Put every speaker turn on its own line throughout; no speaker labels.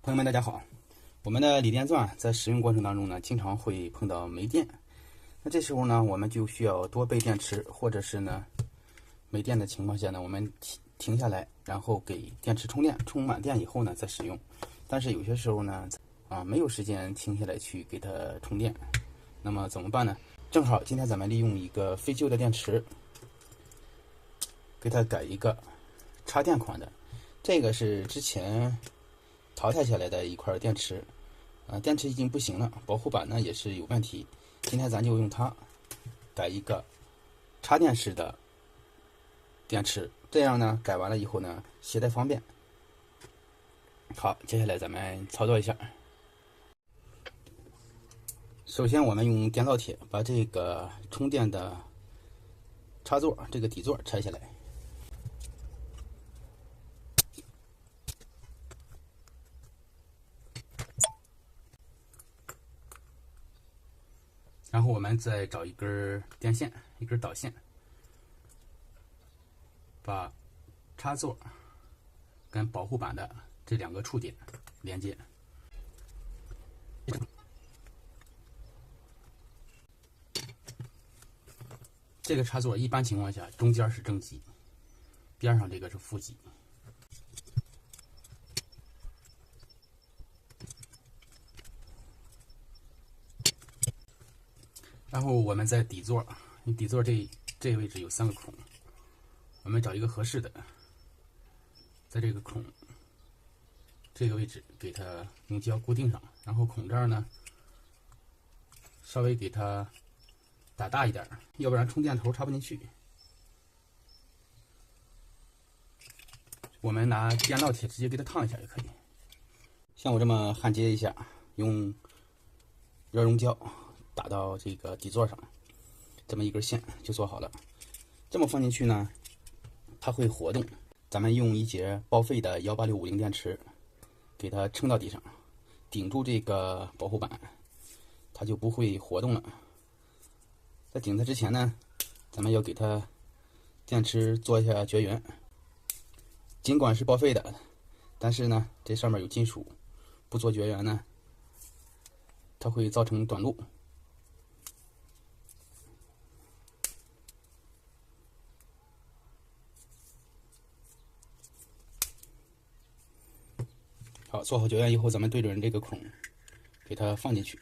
朋友们，大家好。我们的锂电钻在使用过程当中呢，经常会碰到没电。那这时候呢，我们就需要多备电池，或者是呢，没电的情况下呢，我们停下来，然后给电池充电，充满电以后呢再使用。但是有些时候呢，没有时间停下来去给它充电，那么怎么办呢？正好今天咱们利用一个废旧的电池，给它改一个插电款的。这个是之前淘汰下来的一块电池，电池已经不行了，保护板呢也是有问题。今天咱就用它改一个插电式的电池，这样呢改完了以后呢携带方便。好，接下来咱们操作一下。首先我们用电烙铁把这个充电的插座这个底座拆下来。然后我们再找一根电线，一根导线，把插座跟保护板的这两个触点连接。这个插座一般情况下中间是正极，边上这个是负极。然后我们在底座这个位置有3个孔，我们找一个合适的，在这个孔这个位置给它用胶固定上，然后孔这儿呢稍微给它打大一点，要不然充电头插不进去。我们拿电烙铁直接给它烫一下也可以，像我这么焊接一下，用热熔胶打到这个底座上，这么一根线就做好了。这么放进去呢，它会活动。咱们用一节报废的18650电池，给它撑到底上，顶住这个保护板，它就不会活动了。在顶它之前呢，咱们要给它电池做一下绝缘。尽管是报废的，但是呢，这上面有金属，不做绝缘呢，它会造成短路。好，做好绝缘以后，咱们对准这个孔，给它放进去。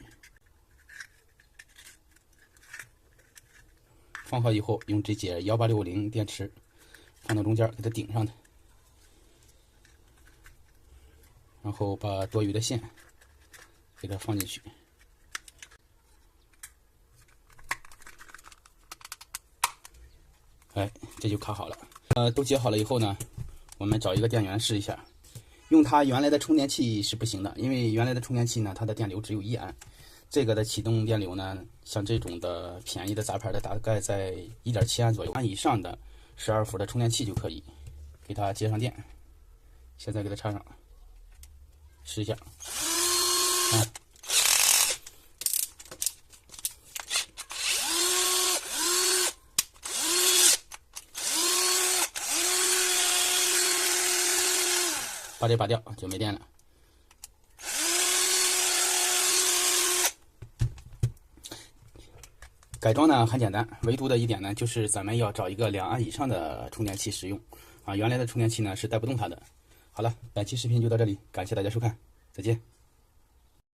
放好以后，用这节18650电池放到中间，给它顶上的，然后把多余的线给它放进去。哎，这就卡好了。都接好了以后呢，我们找一个电源试一下。用它原来的充电器是不行的，因为原来的充电器呢，它的电流只有1安。这个的启动电流呢，像这种的便宜的杂牌的，大概在1.7安左右。安以上的12伏的充电器就可以。给它接上电，现在给它插上，试一下。把这拔掉就没电了。改装呢很简单，唯独的一点呢就是咱们要找一个2安以上的充电器使用原来的充电器呢是带不动它的。好了，本期视频就到这里，感谢大家收看，再见。